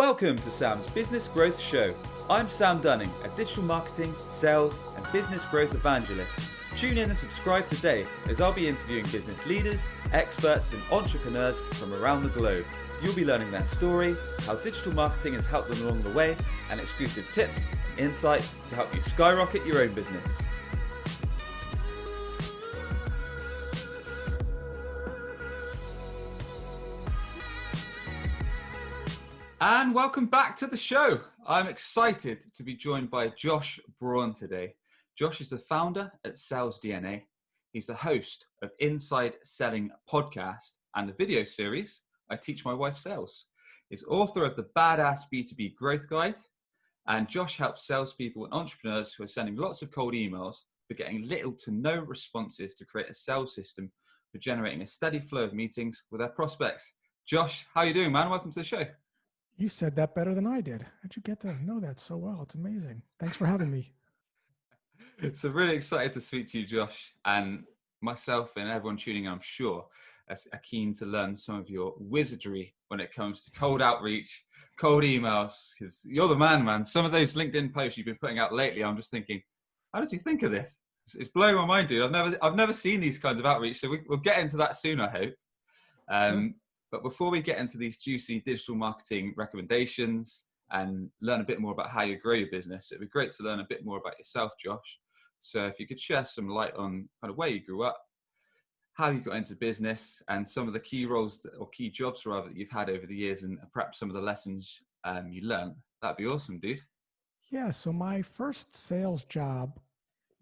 Welcome to Sam's Business Growth Show. I'm Sam Dunning, a digital marketing, sales, and business growth evangelist. Tune in and subscribe today as I'll be interviewing business leaders, experts, and entrepreneurs from around the globe. You'll be learning their story, how digital marketing has helped them along the way, and exclusive tips and insights to help you skyrocket your own business. And welcome back to the show. I'm excited to be joined by Josh Braun today. Josh is the founder at Sales DNA. He's the host of Inside Selling podcast and the video series, I Teach My Wife Sales. He's author of the Badass B2B Growth Guide. And Josh helps salespeople and entrepreneurs who are sending lots of cold emails but getting little to no responses to create a sales system for generating a steady flow of meetings with their prospects. Josh, how are you doing, man? Welcome to the show. You said that better than I did. How'd you get to know that so well? It's amazing. Thanks for having me. So really excited to speak to you, Josh, and myself and everyone tuning in, I'm sure, are keen to learn some of your wizardry when it comes to cold outreach, cold emails, because you're the man. Some of those LinkedIn posts you've been putting out lately, I'm just thinking, how does he think of this? It's blowing my mind, dude. I've never seen these kinds of outreach, so we'll get into that soon, I hope. Sure. But before we get into these juicy digital marketing recommendations and learn a bit more about how you grow your business, it'd be great to learn a bit more about yourself, Josh. So if you could share some light on kind of where you grew up, how you got into business, and some of the key roles or key jobs rather that you've had over the years, and perhaps some of the lessons you learned, that'd be awesome, dude. Yeah. So my first sales job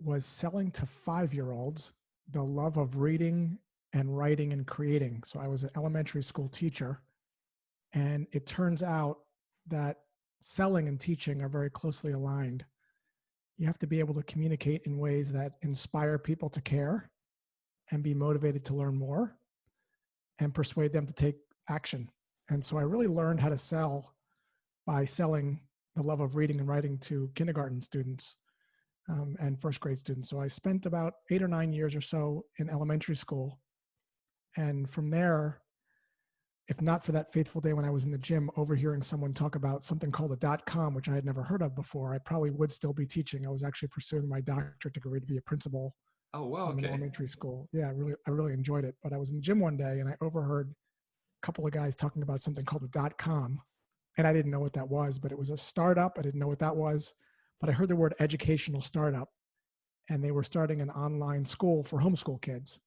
was selling to 5-year-olds the love of reading and writing and creating. So I was an elementary school teacher, and it turns out that selling and teaching are very closely aligned. You have to be able to communicate in ways that inspire people to care and be motivated to learn more and persuade them to take action. And so I really learned how to sell by selling the love of reading and writing to kindergarten students and first grade students. So I spent about 8 or 9 years or so in elementary school. And from there, if not for that fateful day when I was in the gym overhearing someone talk about something called a .com, which I had never heard of before, I probably would still be teaching. I was actually pursuing my doctorate degree to be a principal. Oh, wow. Okay. In elementary school. Yeah, I really enjoyed it. But I was in the gym one day and I overheard a couple of guys talking about something called a .com. And I didn't know what that was, but it was a startup. I didn't know what that was, but I heard the word educational startup, and they were starting an online school for homeschool kids.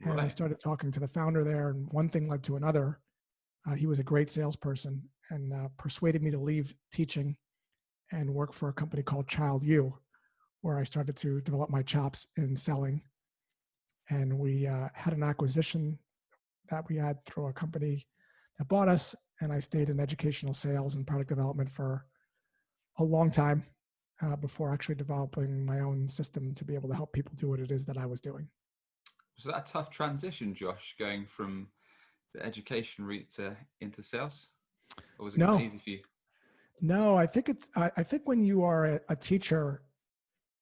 And I started talking to the founder there, and one thing led to another. He was a great salesperson and persuaded me to leave teaching and work for a company called Child U, where I started to develop my chops in selling. And we had an acquisition that we had through a company that bought us, and I stayed in educational sales and product development for a long time before actually developing my own system to be able to help people do what it is that I was doing. Was that a tough transition, Josh, going from the education route into sales? Or was it easy for you? No, I think I think when you are a teacher,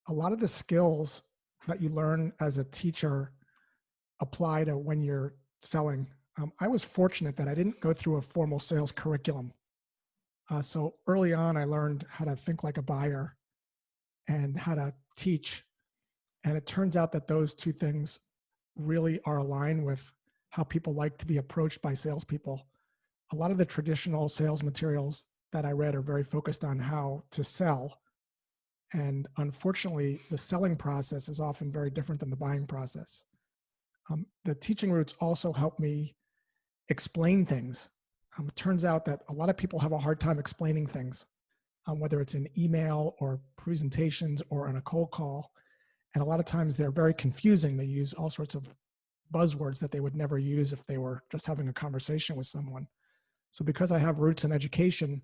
a lot of the skills that you learn as a teacher apply to when you're selling. I was fortunate that I didn't go through a formal sales curriculum. So early on, I learned how to think like a buyer and how to teach. And it turns out that those two things really are aligned with how people like to be approached by salespeople. A lot of the traditional sales materials that I read are very focused on how to sell. And unfortunately, the selling process is often very different than the buying process. The teaching routes also help me explain things. It turns out that a lot of people have a hard time explaining things, whether it's in email or presentations or on a cold call. And a lot of times they're very confusing. They use all sorts of buzzwords that they would never use if they were just having a conversation with someone. So because I have roots in education,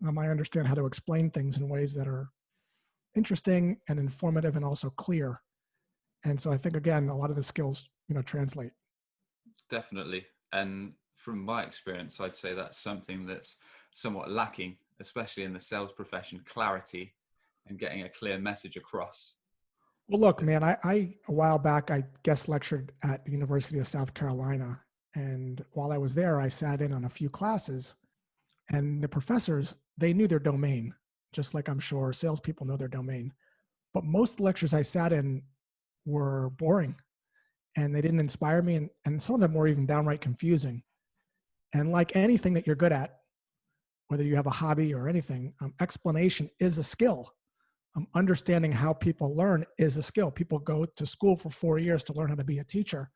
I understand how to explain things in ways that are interesting and informative and also clear. And so I think, again, a lot of the skills, translate. Definitely. And from my experience, I'd say that's something that's somewhat lacking, especially in the sales profession, clarity and getting a clear message across. Well, look, man, I a while back, I guest lectured at the University of South Carolina. And while I was there, I sat in on a few classes. And the professors, they knew their domain, just like I'm sure salespeople know their domain. But most lectures I sat in were boring and they didn't inspire me. And some of them were even downright confusing. And like anything that you're good at, whether you have a hobby or anything, explanation is a skill. Understanding how people learn is a skill. People go to school for 4 years to learn how to be a teacher.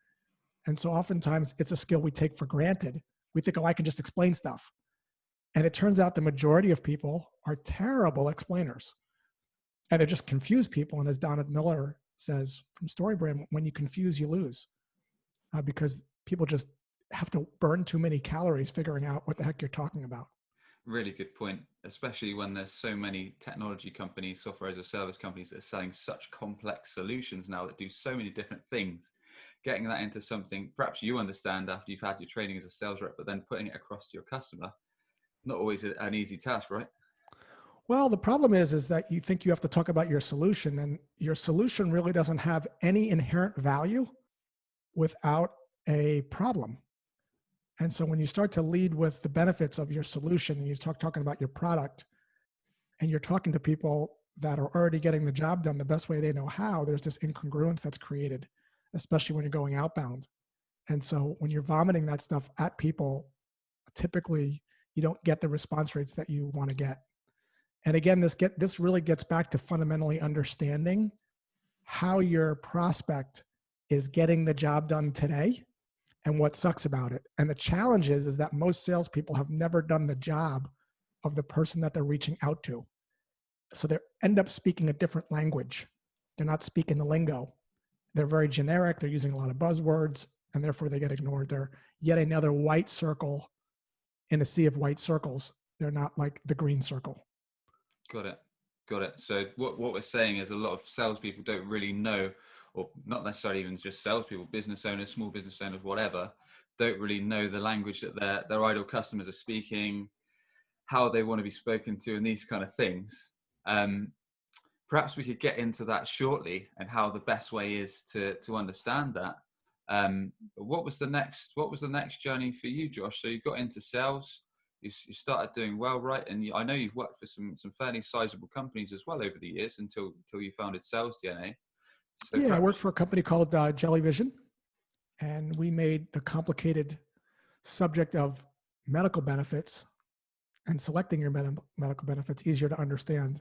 And so oftentimes it's a skill we take for granted. We think, oh, I can just explain stuff. And it turns out the majority of people are terrible explainers. And they just confuse people. And as Donald Miller says from StoryBrand, when you confuse, you lose. Because people just have to burn too many calories figuring out what the heck you're talking about. Really good point, especially when there's so many technology companies, software as a service companies that are selling such complex solutions now that do so many different things. Getting that into something perhaps you understand after you've had your training as a sales rep, but then putting it across to your customer, not always an easy task, right? Well, the problem is that you think you have to talk about your solution, and your solution really doesn't have any inherent value without a problem. And so when you start to lead with the benefits of your solution and you start talking about your product and you're talking to people that are already getting the job done the best way they know how, there's this incongruence that's created, especially when you're going outbound. And so when you're vomiting that stuff at people, typically you don't get the response rates that you want to get. And again, this really gets back to fundamentally understanding how your prospect is getting the job done today and what sucks about it. And the challenge is that most salespeople have never done the job of the person that they're reaching out to. So they end up speaking a different language. They're not speaking the lingo. They're very generic. They're using a lot of buzzwords, and therefore they get ignored. They're yet another white circle in a sea of white circles. They're not like the green circle. Got it. So what we're saying is a lot of salespeople don't really know, or not necessarily even just salespeople, business owners, small business owners, whatever, don't really know the language that their ideal customers are speaking, how they want to be spoken to, and these kind of things. Perhaps we could get into that shortly and how the best way is to understand that. What was the next journey for you, Josh? So you got into sales. You started doing well, right? And I know you've worked for some fairly sizable companies as well over the years until you founded Sales DNA. So Yeah, perhaps... I worked for a company called Jellyvision, and we made the complicated subject of medical benefits and selecting your medical benefits easier to understand.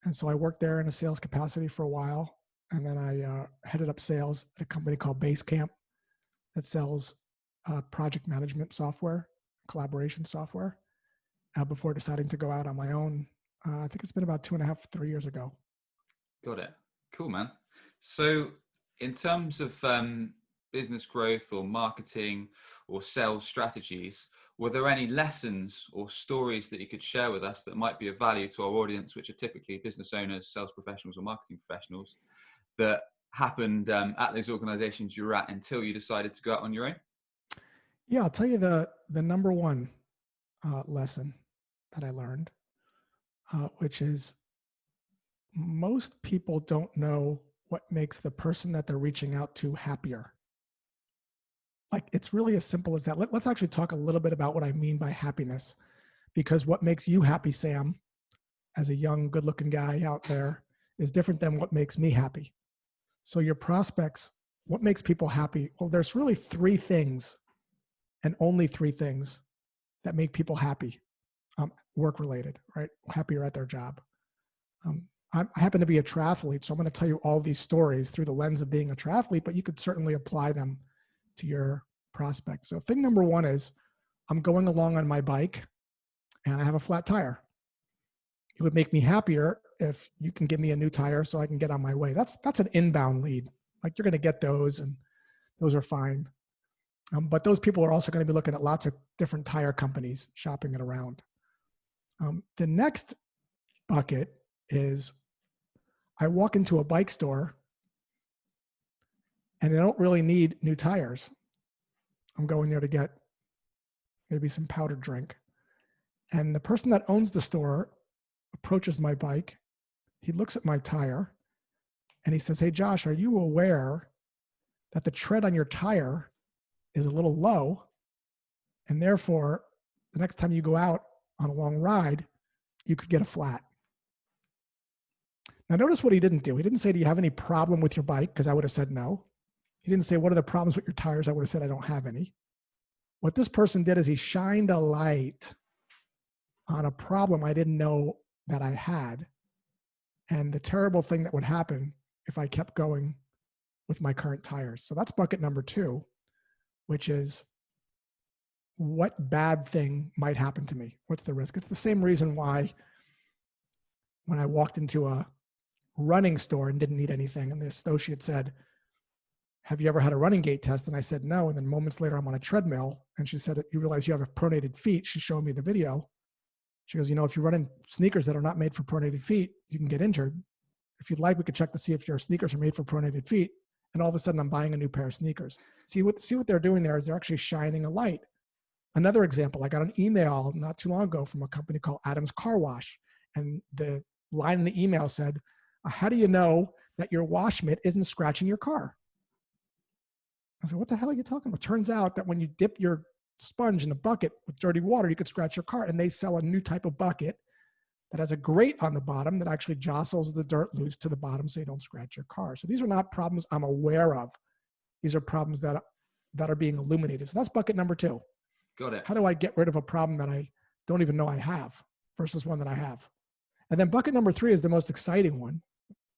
And so I worked there in a sales capacity for a while, and then I headed up sales at a company called Basecamp that sells project management software, collaboration software, before deciding to go out on my own. I think it's been about 2.5, 3 years ago. Got it. Cool, man. So in terms of business growth or marketing or sales strategies, were there any lessons or stories that you could share with us that might be of value to our audience, which are typically business owners, sales professionals, or marketing professionals, that happened at those organizations you were at until you decided to go out on your own? Yeah, I'll tell you the number one lesson that I learned, which is most people don't know what makes the person that they're reaching out to happier. Like, it's really as simple as that. Let's actually talk a little bit about what I mean by happiness, because what makes you happy, Sam, as a young, good-looking guy out there, is different than what makes me happy. So your prospects, what makes people happy? Well, there's really 3 things, and only 3 things, that make people happy, work-related, right? Happier at their job. I happen to be a triathlete, so I'm going to tell you all these stories through the lens of being a triathlete, but you could certainly apply them to your prospects. So thing number 1 is I'm going along on my bike and I have a flat tire. It would make me happier if you can give me a new tire so I can get on my way. That's an inbound lead. Like, you're going to get those, and those are fine. But those people are also going to be looking at lots of different tire companies, shopping it around. The next bucket is I walk into a bike store and I don't really need new tires. I'm going there to get maybe some powdered drink. And the person that owns the store approaches my bike. He looks at my tire and he says, "Hey, Josh, are you aware that the tread on your tire is a little low? And therefore, the next time you go out on a long ride, you could get a flat. Now, notice what he didn't do. He didn't say, do you have any problem with your bike? Because I would have said no. He didn't say, what are the problems with your tires? I would have said, I don't have any. What this person did is he shined a light on a problem I didn't know that I had, and the terrible thing that would happen if I kept going with my current tires. So that's bucket number 2, which is, what bad thing might happen to me? What's the risk? It's the same reason why when I walked into a running store and didn't need anything, and the associate said, have you ever had a running gait test? And I said, no. And then moments later, I'm on a treadmill, and she said, you realize you have pronated feet. She showed me the video. She goes, if you run in sneakers that are not made for pronated feet, you can get injured. If you'd like, we could check to see if your sneakers are made for pronated feet. And all of a sudden, I'm buying a new pair of sneakers. See what they're doing there is they're actually shining a light. Another example, I got an email not too long ago from a company called Adam's Car Wash. And the line in the email said, how do you know that your wash mitt isn't scratching your car? I said, what the hell are you talking about? Turns out that when you dip your sponge in a bucket with dirty water, you could scratch your car. And they sell a new type of bucket that has a grate on the bottom that actually jostles the dirt loose to the bottom so you don't scratch your car. So these are not problems I'm aware of. These are problems that are being illuminated. So that's bucket number 2. Got it. How do I get rid of a problem that I don't even know I have versus one that I have? And then bucket number 3 is the most exciting one.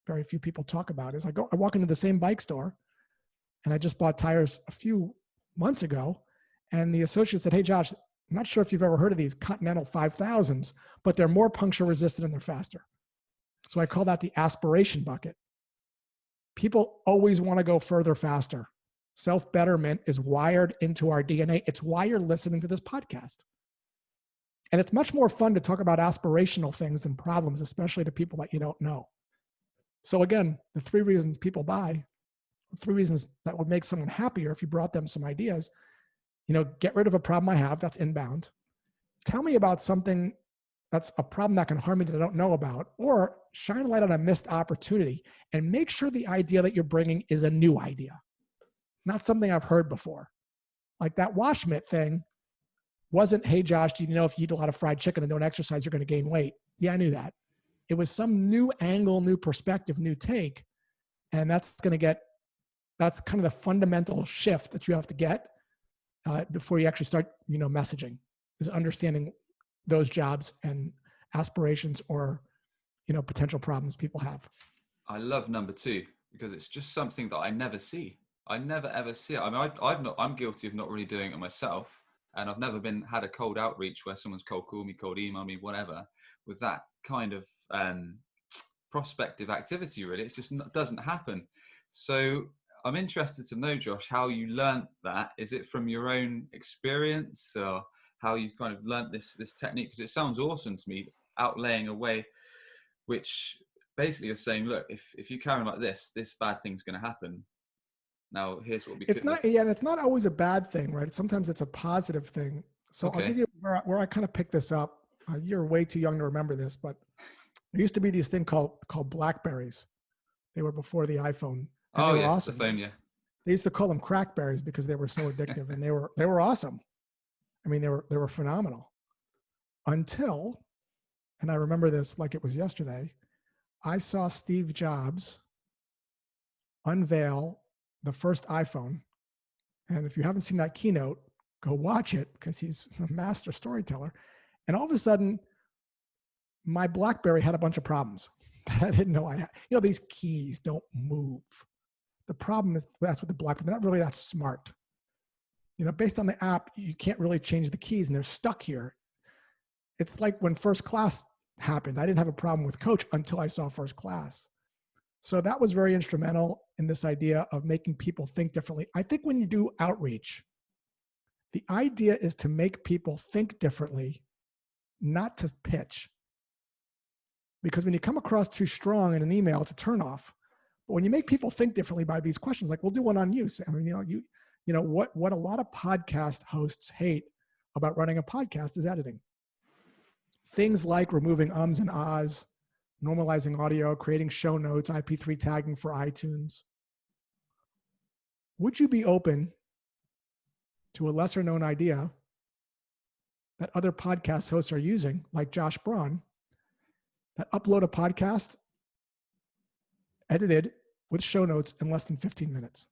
Very few people talk about is I walk into the same bike store, and I just bought tires a few months ago. And the associate said, hey, Josh, I'm not sure if you've ever heard of these Continental 5000s, but they're more puncture resistant and they're faster. So I call that the aspiration bucket. People always want to go further, faster. Self-betterment is wired into our DNA. It's why you're listening to this podcast. And it's much more fun to talk about aspirational things than problems, especially to people that you don't know. So again, the 3 reasons people buy, 3 reasons that would make someone happier if you brought them some ideas. Get rid of a problem I have that's inbound. Tell me about something that's a problem that can harm me that I don't know about, or shine a light on a missed opportunity and make sure the idea that you're bringing is a new idea, not something I've heard before. Like that wash mitt thing wasn't, hey, Josh, do you know if you eat a lot of fried chicken and don't exercise, you're going to gain weight? Yeah, I knew that. It was some new angle, new perspective, new take. And that's kind of the fundamental shift that you have to get before you actually start, messaging, is understanding those jobs and aspirations or, potential problems people have. I love number 2 because it's just something that I never see. I never ever see it. I mean, I'm guilty of not really doing it myself, and I've never had a cold outreach where someone's cold called me, cold email me, whatever, with that kind of prospective activity. Really, it just doesn't happen. So I'm interested to know, Josh, how you learned that. Is it from your own experience, or how you kind of learned this technique? Because it sounds awesome to me, outlaying a way which basically you're saying, look, if you carry on like this bad thing's going to happen. Now, here's what we It's not, and it's not always a bad thing, right? Sometimes it's a positive thing. So okay. I'll give you where I kind of picked this up. You're way too young to remember this, but there used to be these thing called Blackberries. They were before the iPhone. And they were awesome. The phone, yeah. They used to call them crackberries because they were so addictive, and they were awesome. I mean, they were phenomenal. Until, and I remember this like it was yesterday, I saw Steve Jobs unveil the first iPhone. And if you haven't seen that keynote, go watch it because he's a master storyteller. And all of a sudden, my BlackBerry had a bunch of problems that I didn't know I had. These keys don't move. The problem is that's with the BlackBerry. They're not really that smart. Based on the app, you can't really change the keys and they're stuck here. It's like when First Class happened. I didn't have a problem with Coach until I saw First Class. So that was very instrumental in this idea of making people think differently. I think when you do outreach, the idea is to make people think differently, not to pitch. Because when you come across too strong in an email, it's a turnoff. But when you make people think differently by these questions, like we'll do one on you. I mean, what a lot of podcast hosts hate about running a podcast is editing. Things like removing ums and ahs, normalizing audio, creating show notes, IP3 tagging for iTunes. Would you be open to a lesser known idea that other podcast hosts are using, like Josh Braun, that upload a podcast edited with show notes in less than 15 minutes.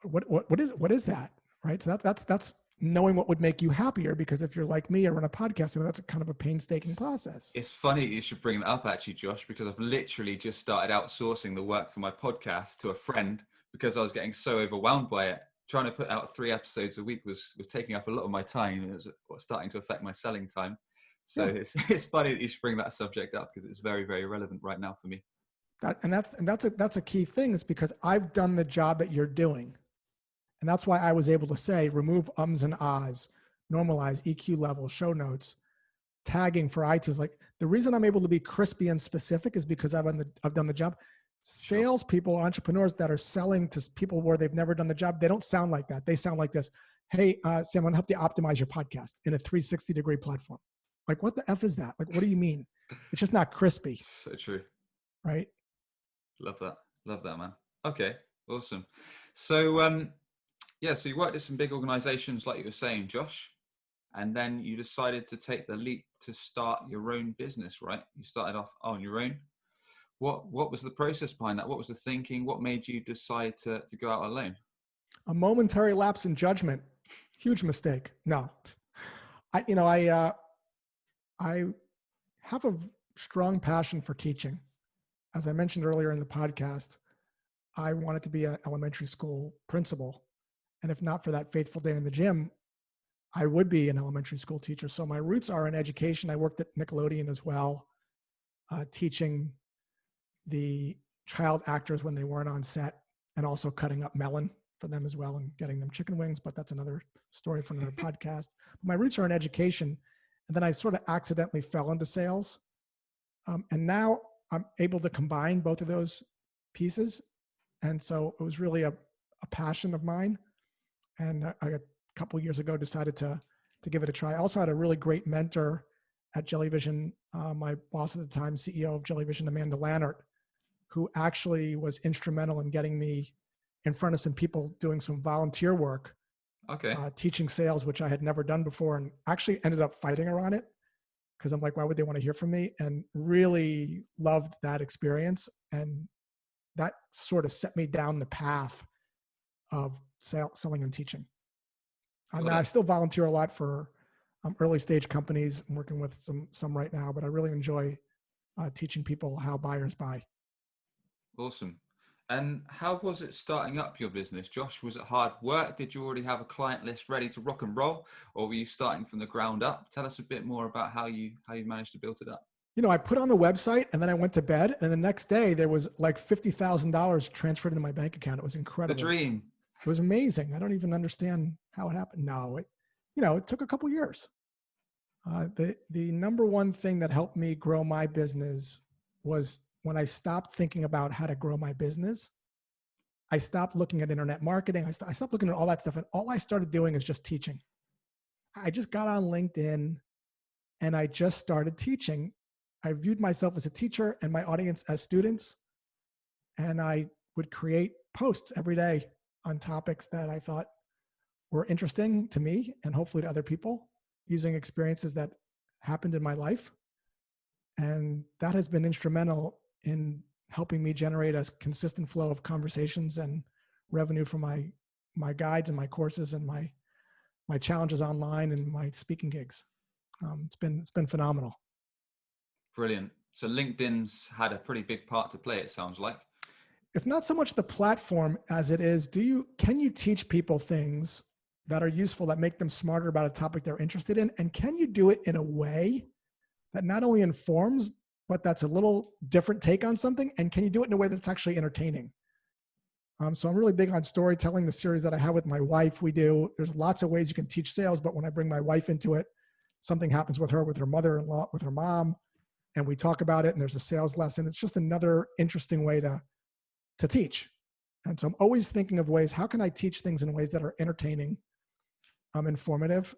What is that? Right. So that's knowing what would make you happier, because if you're like me or run a podcast, that's a kind of a painstaking process. It's funny you should bring that up, actually, Josh, because I've literally just started outsourcing the work for my podcast to a friend because I was getting so overwhelmed by it. Trying to put out 3 episodes a week was taking up a lot of my time, and it was starting to affect my selling time. So yeah. It's funny that you should bring that subject up, because it's very, very relevant right now for me. That's a key thing. It's because I've done the job that you're doing. And that's why I was able to say, remove ums and ahs, normalize EQ levels, show notes, tagging for iTunes. Like, the reason I'm able to be crispy and specific is because I've done the job. Salespeople, entrepreneurs that are selling to people where they've never done the job, they don't sound like that. They sound like this. Hey, Sam, I'm gonna help you optimize your podcast in a 360-degree platform. Like, what the F is that? Like, what do you mean? It's just not crispy. So true. Right? Love that, man. Okay, awesome. So, so you worked at some big organizations, like you were saying, Josh, and then you decided to take the leap to start your own business, right? You started off on your own. What was the process behind that? What was the thinking? What made you decide to go out alone? A momentary lapse in judgment. Huge mistake. No. I have a strong passion for teaching. As I mentioned earlier in the podcast, I wanted to be an elementary school principal. And if not for that fateful day in the gym, I would be an elementary school teacher. So my roots are in education. I worked at Nickelodeon as well, teaching the child actors when they weren't on set, and also cutting up melon for them as well and getting them chicken wings. But that's another story for another podcast. My roots are in education. And then I sort of accidentally fell into sales. And now I'm able to combine both of those pieces. And so it was really a passion of mine. And I a couple of years ago decided to give it a try. I also had a really great mentor at Jellyvision, my boss at the time, CEO of Jellyvision, Amanda Lannert, who actually was instrumental in getting me in front of some people doing some volunteer work, teaching sales, which I had never done before, and actually ended up fighting her on it, because I'm like, why would they want to hear from me? And really loved that experience. And that sort of set me down the path of selling and teaching. I still volunteer a lot for early stage companies. I'm working with some right now, but I really enjoy teaching people how buyers buy. Awesome. And how was it starting up your business, Josh? Was it hard work? Did you already have a client list ready to rock and roll, or were you starting from the ground up? Tell us a bit more about how you managed to build it up. I put on the website and then I went to bed, and the next day there was like $50,000 transferred into my bank account. It was incredible. The dream. It was amazing. I don't even understand how it happened. No, it took a couple years. The number one thing that helped me grow my business was when I stopped thinking about how to grow my business. I stopped looking at internet marketing. I stopped looking at all that stuff. And all I started doing is just teaching. I just got on LinkedIn and I just started teaching. I viewed myself as a teacher and my audience as students. And I would create posts every day on topics that I thought were interesting to me and hopefully to other people, using experiences that happened in my life. And that has been instrumental in helping me generate a consistent flow of conversations and revenue for my guides and my courses and my challenges online and my speaking gigs. It's been phenomenal. Brilliant. So LinkedIn's had a pretty big part to play, it sounds like. It's not so much the platform as it is, can you teach people things that are useful, that make them smarter about a topic they're interested in? And can you do it in a way that not only informs, but that's a little different take on something? And can you do it in a way that's actually entertaining? So I'm really big on storytelling. The series that I have with my wife, there's lots of ways you can teach sales, but when I bring my wife into it, something happens with her mother-in-law, with her mom, and we talk about it, and there's a sales lesson. It's just another interesting way to teach. And so I'm always thinking of ways, how can I teach things in ways that are entertaining, informative,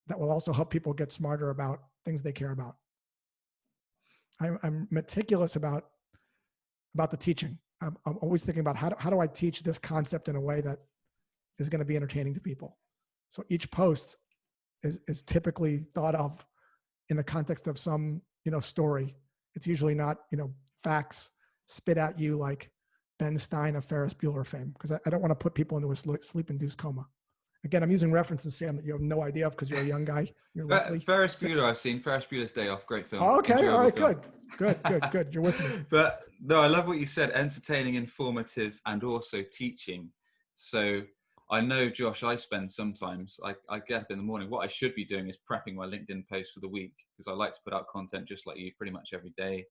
that will also help people get smarter about things they care about. I'm meticulous about the teaching. I'm always thinking about how do I teach this concept in a way that is going to be entertaining to people. So each post is typically thought of in the context of some, story. It's usually not, facts spit at you like Ben Stein of Ferris Bueller fame, because I don't want to put people into a sleep-induced coma. Again, I'm using references, Sam, that you have no idea of because you're a young guy. You're luckily. Ferris Bueller, I've seen Ferris Bueller's Day Off. Great film. Oh, okay. Enjoyable All right. film. Good. You're with me. But no, I love what you said, entertaining, informative, and also teaching. So I know, Josh, I spend sometimes, I get up in the morning. What I should be doing is prepping my LinkedIn post for the week, because I like to put out content just like you pretty much every day.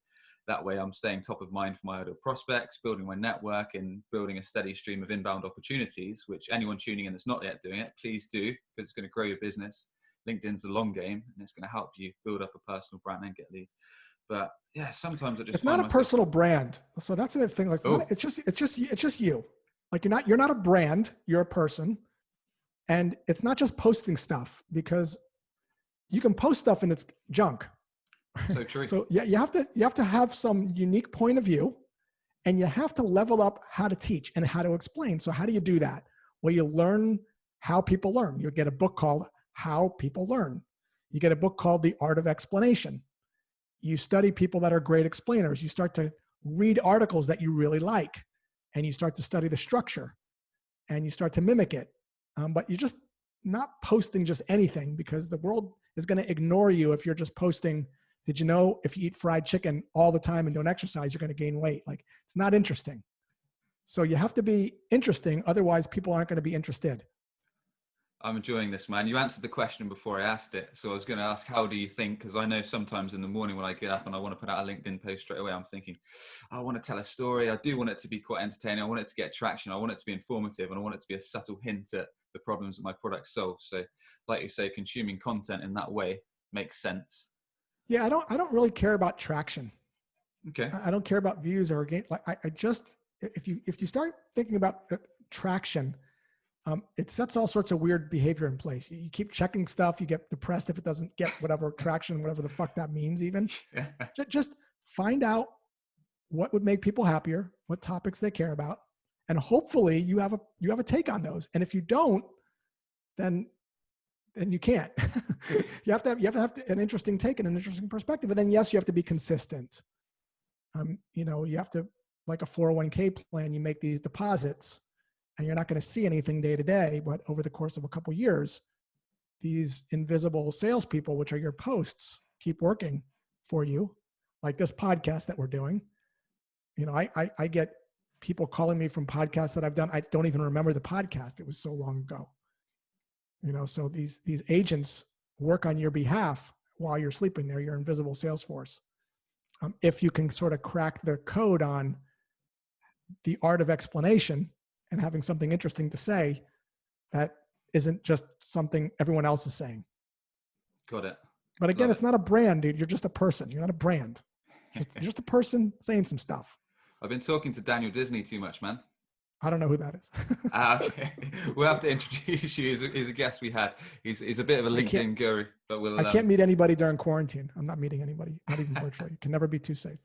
That way I'm staying top of mind for my ideal prospects, building my network and building a steady stream of inbound opportunities, which anyone tuning in that's not yet doing it, please do, because it's going to grow your business. LinkedIn's the long game, and it's going to help you build up a personal brand and get leads. But yeah, sometimes I just it's not a personal brand. So that's the thing. Like, it's just you. Like you're not a brand, you're a person. And it's not just posting stuff, because you can post stuff and it's junk. So true. So yeah, you have to have some unique point of view, and you have to level up how to teach and how to explain. So how do you do that? Well, you learn how people learn. You get a book called How People Learn. You get a book called The Art of Explanation. You study people that are great explainers. You start to read articles that you really like, and you start to study the structure, and you start to mimic it. But you're just not posting just anything, because the world is going to ignore you if you're just posting, did you know if you eat fried chicken all the time and don't exercise, you're going to gain weight? Like, it's not interesting. So you have to be interesting. Otherwise, people aren't going to be interested. I'm enjoying this, man. You answered the question before I asked it. So I was going to ask, how do you think? Because I know sometimes in the morning when I get up and I want to put out a LinkedIn post straight away, I'm thinking, I want to tell a story. I do want it to be quite entertaining. I want it to get traction. I want it to be informative. And I want it to be a subtle hint at the problems that my product solves. So like you say, consuming content in that way makes sense. Yeah, I don't really care about traction. Okay. I don't care about views or gain. Like I just, if you start thinking about traction, it sets all sorts of weird behavior in place. You keep checking stuff. You get depressed if it doesn't get whatever traction, whatever the fuck that means even. Just find out what would make people happier, what topics they care about. And hopefully you have a take on those. And if you don't, then you can't. you have to have an interesting take and an interesting perspective. And then yes, you have to be consistent. You have to, like a 401k plan, you make these deposits, and you're not going to see anything day to day, but over the course of a couple of years, these invisible salespeople, which are your posts, keep working for you. Like this podcast that we're doing. I get people calling me from podcasts that I've done. I don't even remember the podcast. It was so long ago. So these agents work on your behalf while you're sleeping. They're your invisible sales force. If you can sort of crack the code on the art of explanation and having something interesting to say that isn't just something everyone else is saying. Got it. But again, it's not a brand, dude. You're just a person. You're not a brand. You're just a person saying some stuff. I've been talking to Daniel Disney too much, man. I don't know who that is. Okay. We'll have to introduce you. He's a guest we had. He's a bit of a LinkedIn guru, but I can't meet anybody during quarantine. I'm not meeting anybody, not even virtually. You can never be too safe.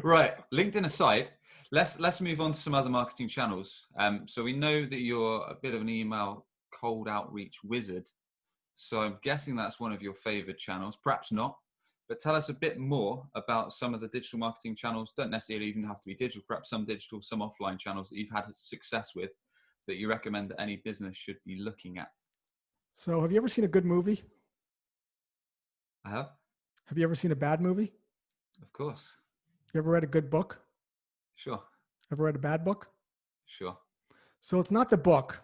Right. LinkedIn aside, let's move on to some other marketing channels. So we know that you're a bit of an email cold outreach wizard. So I'm guessing that's one of your favorite channels. Perhaps not. But tell us a bit more about some of the digital marketing channels. Don't necessarily even have to be digital, perhaps some digital, some offline channels that you've had success with that you recommend that any business should be looking at. So have you ever seen a good movie? I have. Have you ever seen a bad movie? Of course. You ever read a good book? Sure. Ever read a bad book? Sure. So it's not the book.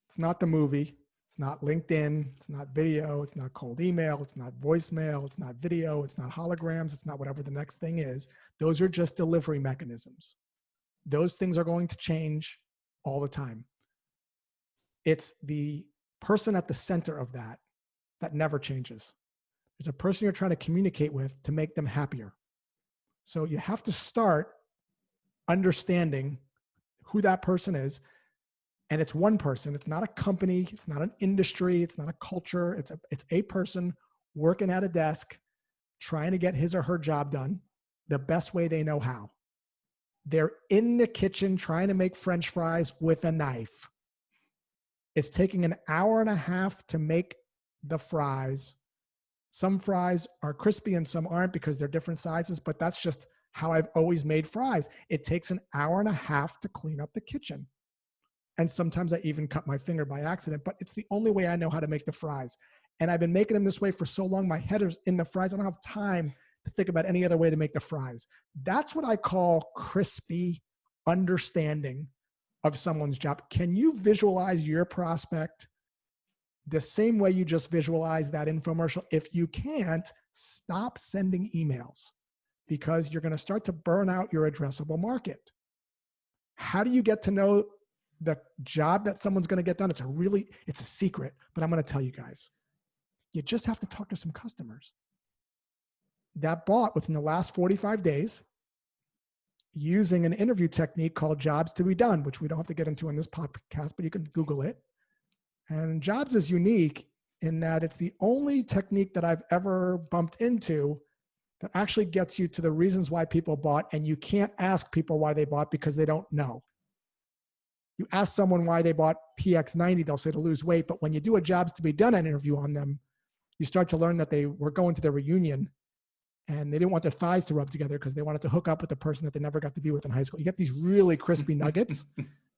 It's not the movie. It's not LinkedIn. It's not video. It's not cold email. It's not voicemail. It's not video. It's not holograms. It's not whatever the next thing is. Those are just delivery mechanisms. Those things are going to change all the time. It's the person at the center of that never changes. There's a person you're trying to communicate with to make them happier. So you have to start understanding who that person is. And it's one person. It's not a company. It's not an industry. It's not a culture. It's a person working at a desk, trying to get his or her job done the best way they know how. They're in the kitchen trying to make French fries with a knife. It's taking an hour and a half to make the fries. Some fries are crispy and some aren't because they're different sizes, but that's just how I've always made fries. It takes an hour and a half to clean up the kitchen. And sometimes I even cut my finger by accident, but it's the only way I know how to make the fries. And I've been making them this way for so long, my head is in the fries. I don't have time to think about any other way to make the fries. That's what I call crispy understanding of someone's job. Can you visualize your prospect the same way you just visualize that infomercial? If you can't, stop sending emails because you're going to start to burn out your addressable market. How do you get to know the job that someone's going to get done? It's a secret, but I'm going to tell you guys. You just have to talk to some customers that bought within the last 45 days using an interview technique called jobs to be done, which we don't have to get into in this podcast, but you can Google it. And jobs is unique in that it's the only technique that I've ever bumped into that actually gets you to the reasons why people bought. And you can't ask people why they bought because they don't know. You ask someone why they bought PX90, they'll say to lose weight. But when you do a jobs to be done interview on them, you start to learn that they were going to their reunion and they didn't want their thighs to rub together because they wanted to hook up with the person that they never got to be with in high school. You get these really crispy nuggets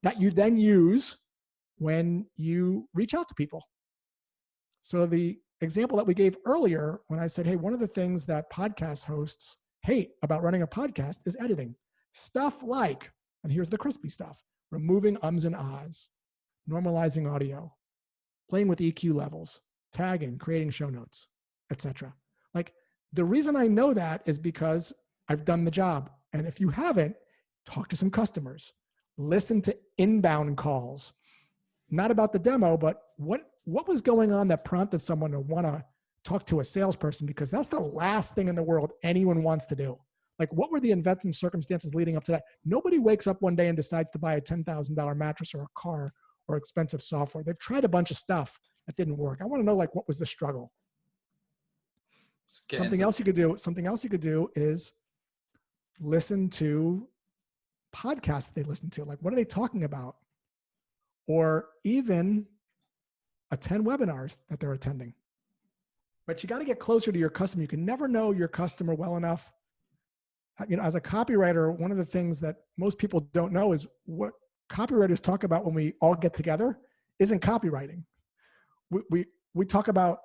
that you then use when you reach out to people. So the example that we gave earlier, when I said, hey, one of the things that podcast hosts hate about running a podcast is editing. Stuff like, and here's the crispy stuff, removing ums and ahs, normalizing audio, playing with EQ levels, tagging, creating show notes, etc. Like, the reason I know that is because I've done the job. And if you haven't, talk to some customers, listen to inbound calls, not about the demo, but what was going on that prompted someone to want to talk to a salesperson, because that's the last thing in the world anyone wants to do. Like, what were the events and circumstances leading up to that? Nobody wakes up one day and decides to buy a $10,000 mattress or a car or expensive software. They've tried a bunch of stuff that didn't work. I want to know, like, what was the struggle? Something else you could do is listen to podcasts they listen to. Like, what are they talking about? Or even attend webinars that they're attending. But you got to get closer to your customer. You can never know your customer well enough. You know, as a copywriter, one of the things that most people don't know is what copywriters talk about when we all get together isn't copywriting. We talk about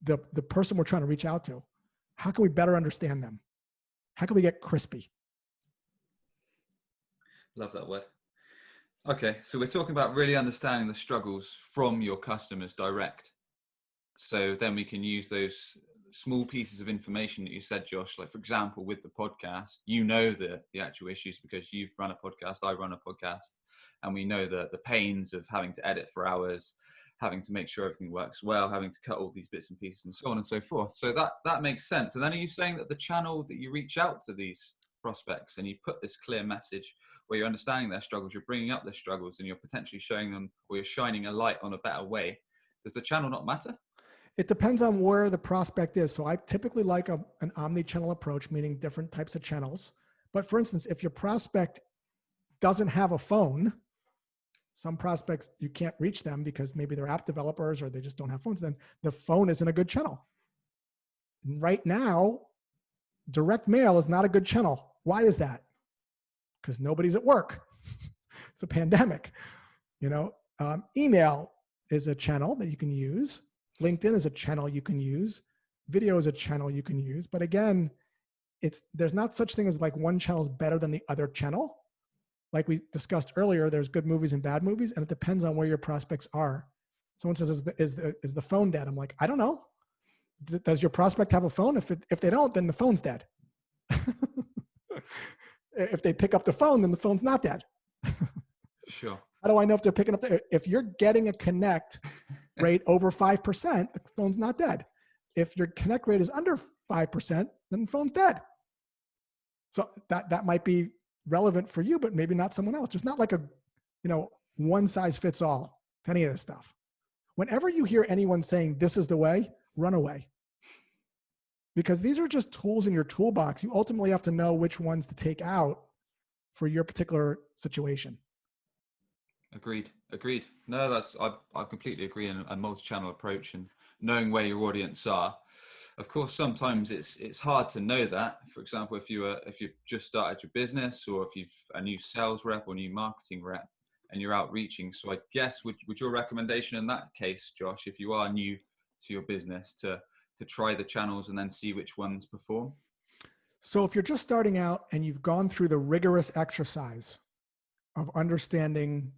the person we're trying to reach out to. How can we better understand them? How can we get crispy? Love that word. Okay, so we're talking about really understanding the struggles from your customers direct. So then we can use those small pieces of information that you said, Josh, like, for example, with the podcast, you know the actual issues because you've run a podcast, I run a podcast, and we know the pains of having to edit for hours, having to make sure everything works well, having to cut all these bits and pieces and so on and so forth. So that makes sense. And then are you saying that the channel that you reach out to these prospects and you put this clear message where you're understanding their struggles, you're bringing up their struggles, and you're potentially showing them, or you're shining a light on a better way, does the channel not matter? It depends on where the prospect is. So I typically like an omni-channel approach, meaning different types of channels. But for instance, if your prospect doesn't have a phone, some prospects, you can't reach them because maybe they're app developers or they just don't have phones, then the phone isn't a good channel. Right now, direct mail is not a good channel. Why is that? Because nobody's at work. It's a pandemic. You know, email is a channel that you can use. LinkedIn is a channel you can use. Video is a channel you can use. But again, there's not such thing as like one channel is better than the other channel. Like we discussed earlier, there's good movies and bad movies, and it depends on where your prospects are. Someone says, is the phone dead? I'm like, I don't know. Does your prospect have a phone? If they don't, then the phone's dead. If they pick up the phone, then the phone's not dead. Sure. How do I know if they're picking up if you're getting a connect rate over 5%, the phone's not dead. If your connect rate is under 5%, then the phone's dead. So that might be relevant for you, but maybe not someone else. There's not like a, one size fits all to any of this stuff. Whenever you hear anyone saying this is the way, run away. Because these are just tools in your toolbox. You ultimately have to know which ones to take out for your particular situation. Agreed. Agreed. No, I completely agree in a multi-channel approach and knowing where your audience are. Of course, sometimes it's hard to know that. For example, if you just started your business, or if you've a new sales rep or new marketing rep and you're outreaching. So I guess would your recommendation in that case, Josh, if you are new to your business, to try the channels and then see which ones perform? So if you're just starting out and you've gone through the rigorous exercise of understanding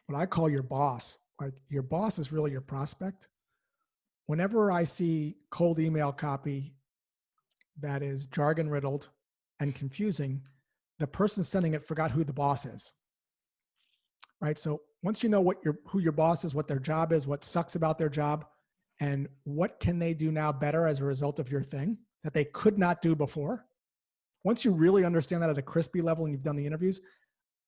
what I call your boss, like your boss is really your prospect. Whenever I see cold email copy that is jargon riddled and confusing, the person sending it forgot who the boss is, right? So once you know who your boss is, what their job is, what sucks about their job, and what can they do now better as a result of your thing that they could not do before. Once you really understand that at a crispy level and you've done the interviews,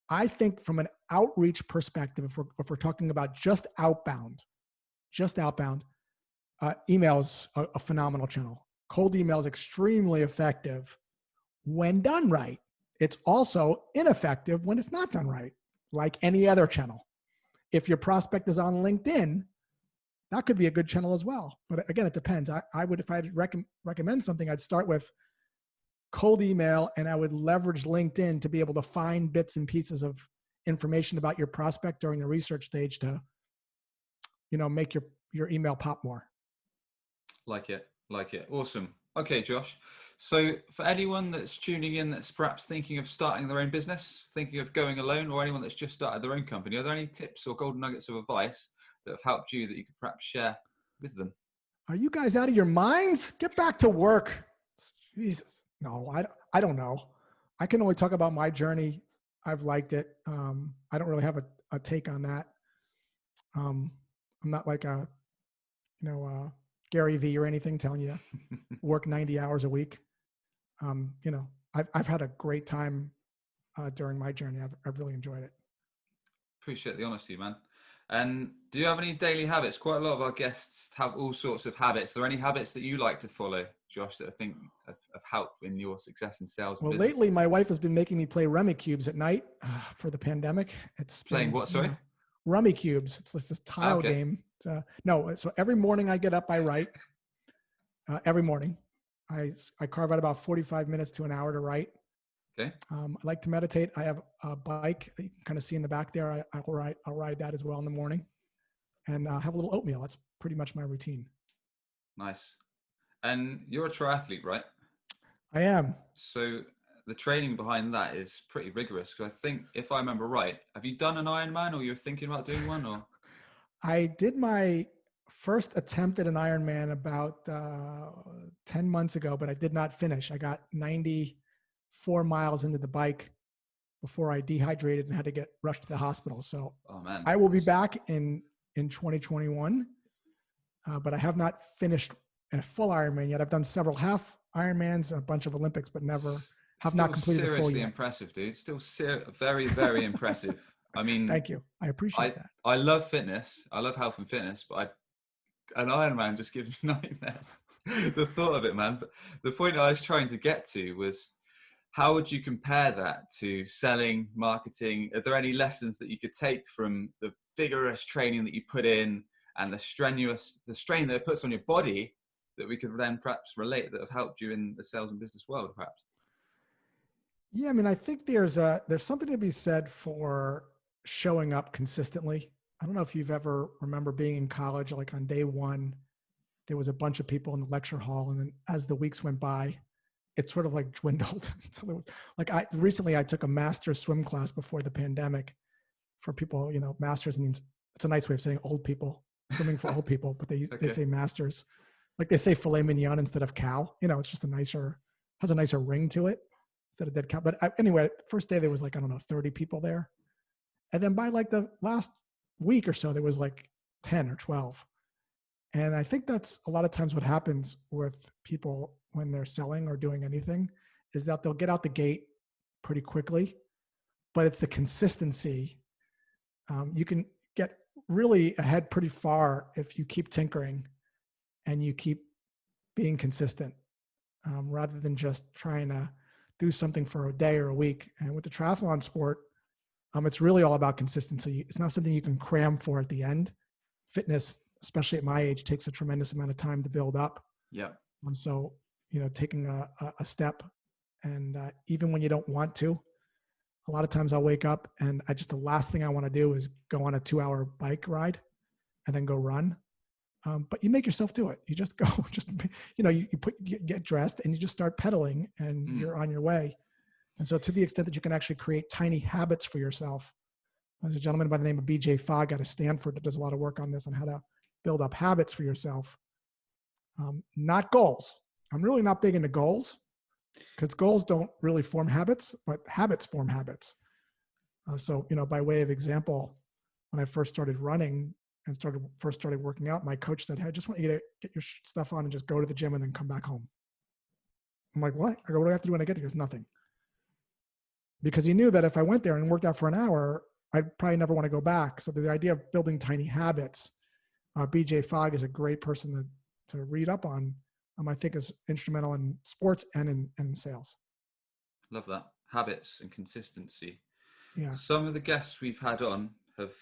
I think from an outreach perspective, if we're talking about just outbound, email's a phenomenal channel. Cold email is extremely effective when done right. It's also ineffective when it's not done right, like any other channel. If your prospect is on LinkedIn, that could be a good channel as well. But again, it depends. I would, if I'd recommend something, I'd start with cold email, and I would leverage LinkedIn to be able to find bits and pieces of information about your prospect during the research stage to, make your email pop more. Like it. Awesome. Okay, Josh. So for anyone that's tuning in that's perhaps thinking of starting their own business, thinking of going alone, or anyone that's just started their own company, are there any tips or golden nuggets of advice that have helped you that you could perhaps share with them? Are you guys out of your minds? Get back to work. Jesus. No, I don't know. I can only talk about my journey. I've liked it. I don't really have a take on that. I'm not like Gary V or anything telling you work 90 hours a week. I've had a great time during my journey. I've really enjoyed it. Appreciate the honesty, man. And do you have any daily habits? Quite a lot of our guests have all sorts of habits. Are there any habits that you like to follow, Josh, that I think have helped in your success in sales? Well, and business? lately my wife has been making me play rummy cubes at night for the pandemic. It's Playing been, what, sorry? Rummy cubes. It's this tile game. No, so every morning I get up, I write. Every morning, I carve out about 45 minutes to an hour to write. Okay. I like to meditate. I have a bike that you can kind of see in the back there. I'll ride that as well in the morning, and have a little oatmeal. That's pretty much my routine. Nice. And you're a triathlete, right? I am. So the training behind that is pretty rigorous. Because I think, if I remember right, have you done an Ironman, or you're thinking about doing one? Or I did my first attempt at an Ironman about 10 months ago, but I did not finish. I got 94 miles into the bike before I dehydrated and had to get rushed to the hospital. So I will be back in 2021, but I have not finished a full Ironman yet. I've done several half Ironmans, a bunch of Olympics, but never have not completed a full yet. Seriously impressive, dude. Still very, very impressive. I mean, thank you. I appreciate that. I love fitness. I love health and fitness, but an Ironman just gives me nightmares. The thought of it, man. But the point I was trying to get to was, how would you compare that to selling, marketing? Are there any lessons that you could take from the vigorous training that you put in and the strain that it puts on your body that we could then perhaps relate, that have helped you in the sales and business world, perhaps? Yeah, I mean, I think there's something to be said for showing up consistently. I don't know if you've ever remember being in college, like on day one, there was a bunch of people in the lecture hall, and then as the weeks went by, it sort of like dwindled. So there was, like, recently I took a master's swim class before the pandemic. For people, masters means, it's a nice way of saying old people, swimming for old people, but they say masters. Like they say filet mignon instead of cow. It's just has a nicer ring to it instead of dead cow. But anyway, first day there was like, I don't know, 30 people there. And then by like the last week or so, there was like 10 or 12. And I think that's a lot of times what happens with people when they're selling or doing anything, is that they'll get out the gate pretty quickly, but it's the consistency. You can get really ahead pretty far if you keep tinkering and you keep being consistent, rather than just trying to do something for a day or a week. And with the triathlon sport, It's really all about consistency. It's not something you can cram for at the end. Fitness, especially at my age, takes a tremendous amount of time to build up. Yeah. So, taking a step, and even when you don't want to, a lot of times I'll wake up and the last thing I want to do is go on a 2-hour bike ride and then go run. But you make yourself do it. You just go, you get dressed and you just start pedaling and you're on your way. And so to the extent that you can actually create tiny habits for yourself, there's a gentleman by the name of BJ Fogg out of Stanford that does a lot of work on this, on how to build up habits for yourself. Not goals. I'm really not big into goals, because goals don't really form habits, but habits form habits. So, by way of example, when I first started running and first started working out, my coach said, "Hey, I just want you to get your stuff on and just go to the gym and then come back home." I'm like, "What?" I go, "What do I have to do when I get there?" He goes, "Nothing." Because he knew that if I went there and worked out for an hour, I'd probably never want to go back. So the idea of building tiny habits, BJ Fogg is a great person to read up on. I think is instrumental in sports and in sales. Love that. Habits and consistency. Yeah. Some of the guests we've had on have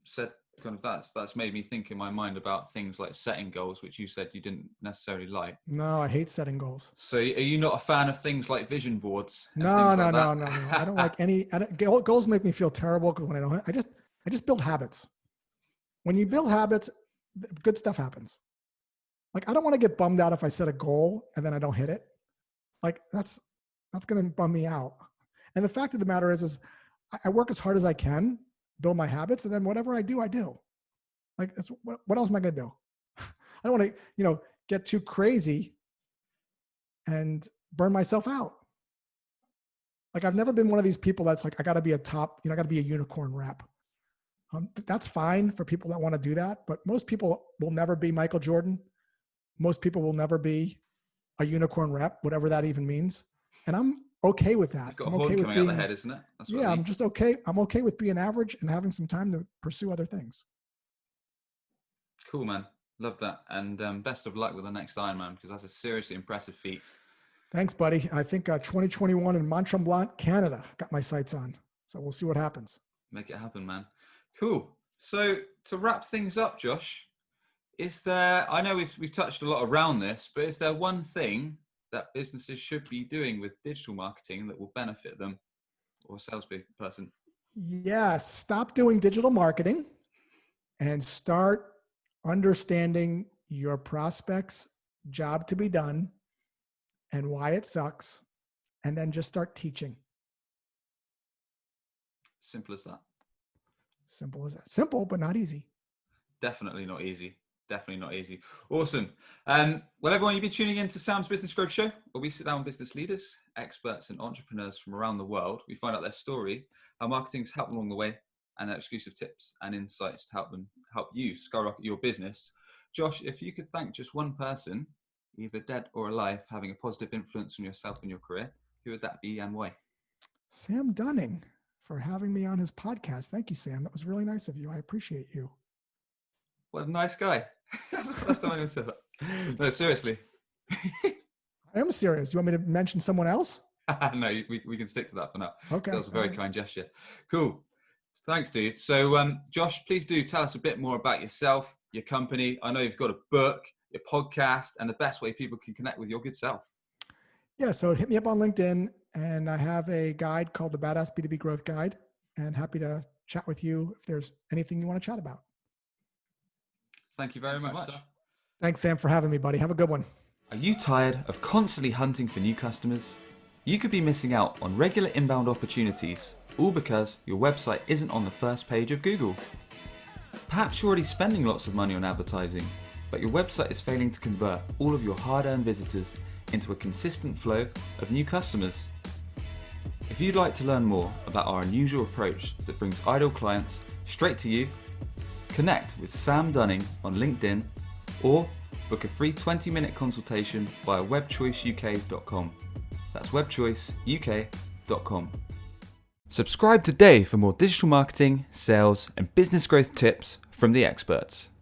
said kind of that's made me think in my mind about things like setting goals, which you said you didn't necessarily like. No, I hate setting goals. So are you not a fan of things like vision boards? No. I don't like any. Goals make me feel terrible when I don't. I just build habits. When you build habits, good stuff happens. Like, I don't want to get bummed out if I set a goal and then I don't hit it. Like, that's going to bum me out. And the fact of the matter is I work as hard as I can, build my habits, and then whatever I do, I do. Like, that's what else am I going to do? I don't want to, get too crazy and burn myself out. Like, I've never been one of these people that's like, I got to be I got to be a unicorn rep. That's fine for people that want to do that, but most people will never be Michael Jordan. Most people will never be a unicorn rep, whatever that even means. And I'm okay with that. You've got a horn coming out the head, isn't it? That's what I'm just okay. I'm okay with being average and having some time to pursue other things. Cool, man. Love that. And best of luck with the next Ironman, because that's a seriously impressive feat. Thanks, buddy. I think 2021 in Mont-Tremblant, Canada, got my sights on. So we'll see what happens. Make it happen, man. Cool. So to wrap things up, Josh, I know we've touched a lot around this, but is there one thing that businesses should be doing with digital marketing that will benefit them, or a salesperson? Yeah, stop doing digital marketing and start understanding your prospects' job to be done and why it sucks, and then just start teaching. Simple as that. Simple as that. Simple, but not easy. Definitely not easy. Definitely not easy. Awesome. Well, everyone, you've been tuning in to Sam's Business Growth Show, where we sit down with business leaders, experts, and entrepreneurs from around the world. We find out their story, how marketing's helped them along the way, and their exclusive tips and insights to help you skyrocket your business. Josh, if you could thank just one person, either dead or alive, having a positive influence on yourself and your career, who would that be and why? Sam Dunning, for having me on his podcast. Thank you, Sam. That was really nice of you. I appreciate you. What a nice guy. That's the first time I said that. No, seriously. I am serious. Do you want me to mention someone else? No, we can stick to that for now. Okay. That was a very kind gesture. Cool. Thanks, dude. So, Josh, please do tell us a bit more about yourself, your company. I know you've got a book, your podcast, and the best way people can connect with your good self. Yeah, so hit me up on LinkedIn, and I have a guide called the Badass B2B Growth Guide, and happy to chat with you if there's anything you want to chat about. Thank you very much, sir. Thanks, Sam, for having me, buddy. Have a good one. Are you tired of constantly hunting for new customers? You could be missing out on regular inbound opportunities, all because your website isn't on the first page of Google. Perhaps you're already spending lots of money on advertising, but your website is failing to convert all of your hard-earned visitors into a consistent flow of new customers. If you'd like to learn more about our unusual approach that brings ideal clients straight to you, connect with Sam Dunning on LinkedIn or book a free 20-minute consultation via webchoiceuk.com. That's webchoiceuk.com. Subscribe today for more digital marketing, sales, and business growth tips from the experts.